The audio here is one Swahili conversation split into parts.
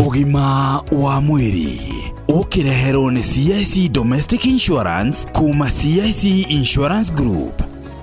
Ugima wa mwiri ukireherwo ni CIC Domestic Insurance kuma CIC Insurance Group.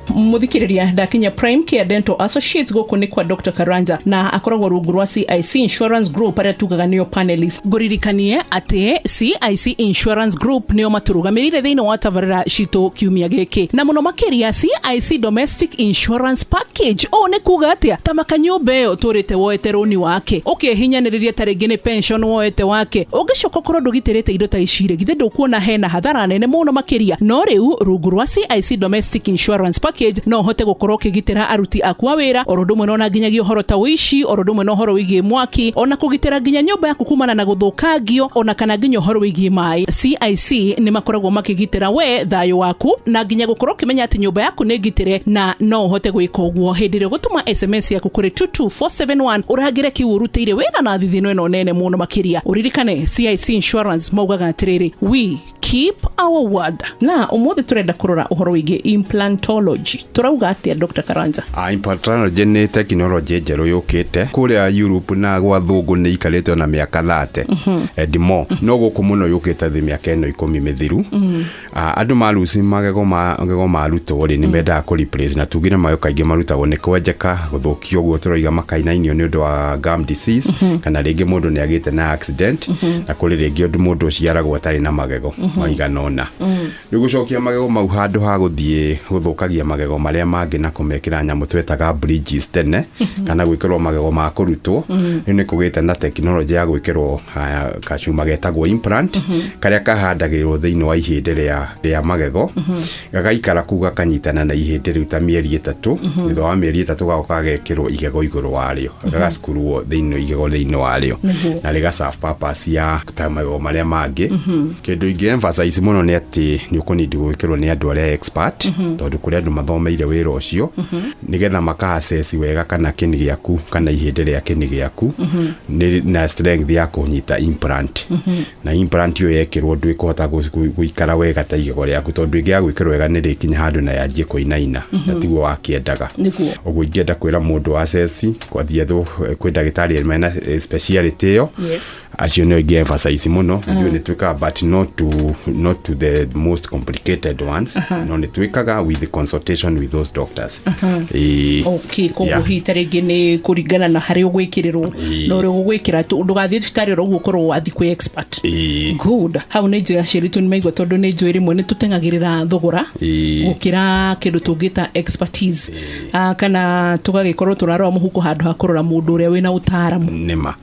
Muthikiriria ndakinya Prime Care Dental Associates goko ni kwa Dr. Karanja na akoragwo rungu rwa CIC Insurance Group aria tugaga niyo panelist. Nguririkanie ati CIC Insurance Group niyo maturugamirire thiini wa tabarira cito kiumia giki na muno makiria CIC Domestic Insurance Package o ne kuga atia tamakanyumbe uturite woete roni wake ukihinyaniria taringi ni pension woete wake ugicoka korwo ndugitirite indo ta icire githe ndukuona hena hathara nene muno makiria no riu rungu rwa CIC Domestic Insurance Package no hote gukorwo kigitira aruti akwa wira orondumwe no na nginyagia horo ta wishi orondumwe no horo wigie mwaki ona kugitira nginya nyumba yaku kumana na guthukangio ona kana nginya horo wigie mai. CIC ni makoragwo makigitira we thayo waku na nginya gukorwo kimenya ati nyumba yaku ni gitire na no hote gwika uguo hindire gutuma SMS yaku kuri 22471 uragire kiurutire wina na thithino eno nene muno makiria uririkane CIC Insurance maugaga atiriri we keep our word. Na umuthi turenda kurora uhoro wigie implantology. Turauga atia Dr. Karanja? Implantology ni technology njeru yukite kuria Europe na gwa thungu ni ikarite na miaka 30 ndimo no guku muno yukite thi miaka eno 10 mithiru. Andu maruci magego maruto ri ni menda ku replace na tugire mayo kaingi marutagwo ni kwenjeka guthukio guo turoiga makainainio ni undu wa gum disease kana ringi mundu ni agite na accident na kuri ringi undu mundu ciaragwo atari na magego maiganona nigucokia magego mau handu ha guthie guthukagia magego maria mangi na kumekira nyamu twetaga bridges tene kana gwikirwo magego ma kurutwo ni kugite na technology ya gwikirwo kachuma getagwo implant karia kahandagirwo thiini wa ihinde ria magego gagaikara kuga kanyitana na ihinde riu ta mieri 3 thutha wa mieri 3 gagoka gekirwo igego iguru wario gagaskuruo thiini igego thiini wario na riga serve purpose ya magego maria mangi kindu ingi emphasize muno ni ati ni ukunidi gwikirwo ni andu aria expert tondu kuria andu mathomeire wira ucio nigetha maka-assess wega kana kini giaku kana ihinde ria kini giaku na strength ya kunyita implant na implant yo yekirwo ndu ikuhota guikara wega ta igego riaku tondu ingi ya gwikirwo wega ni rikinya handu na yanjie kuinaina na tiguo wakiendaga uguo ingienda kwira mundu assess kwathie thu kwi ndagitari mena speciality yo acio no ingi emphasize muno ndio ni twika but not to the most complicated ones no ni twikaga with the consultation with those doctors. Okay, koguo hitaringi ni kuringana na hari ugwikirirwo no uri ugwikira ndugathie thibitari ro gukorwo wathi kwi expert. Good. How ni njira ciritu ni maigwa tondu ni njwiri mwe ni tutengagirira thogora gukira kindu tungita expertise kana tugagikorwo turarwa muhuko handu hakorora mundu uria wina utaramu nima.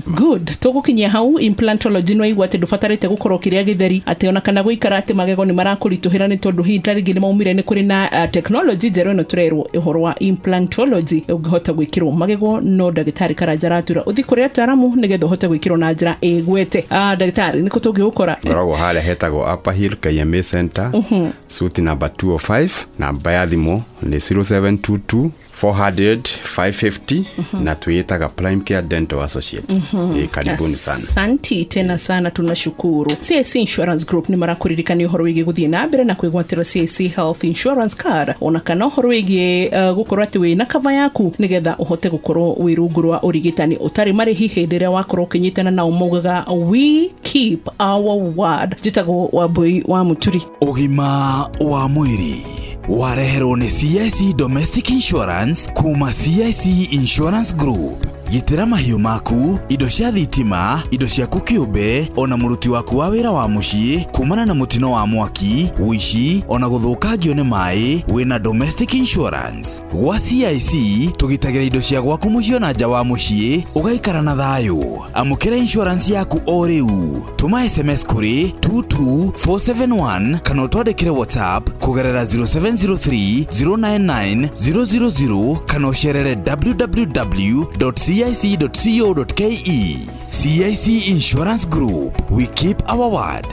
Good. Tugukinyia hau implantology no igwa ati ndubatarite gukorwo kiria githeri ati ona kana guikara ati magego ni marakurituhira ni tondu hitaringi ni maumire ni kuri na technology njeru no turerwo ihoro wa implantology ugihota gwikirwo magego no ndagitari Karanja ratura uthi kuri ataramu nigetha hote gwikirwo na njira igwete. Ndagitari niko tungikora ngoragwo hale hetagwo Upper Hill KMA Center suit number 205 namba ya thimu ni 0722 400 550 na tuitaga Prime Care Dental Associates. Karibuni sana. Asante tena sana, tunashukuru. CIC Insurance Group ni marakuririkania uhoro wigi guthie na mbere na kwigwatira CIC Health Insurance Card ona kana uhoro wigi gukorwo ati we na cover yaku nigetha uhote gukorwo wirungurwa urigitani utari marihi hindire wakorwo kinyitana na umugaga we keep our word. Jitago Wambui wa Muturi. Ugima wa mwiri wareherwo ni CIC Domestic Insurance kuma CIC Insurance Group. Gitira mahiu maku, indo cia thitima, indo cia kukiumbe, ona muruti waku wa wira wa mucii kumana na mutino wa mwaki, wishi, ona guthukangio ni mai, wina Domestic Insurance. Gwa CIC tugitagira indo cia gwaku mucii na nja wa mucii, ugaikara na thayo. Amukira insurance yaku o riu. Tuma SMS kuri 22471 kana utwandikire WhatsApp kugerera 0703 099 000 kana ucerere www.cic.co.ke. CIC Insurance Group, we keep our word.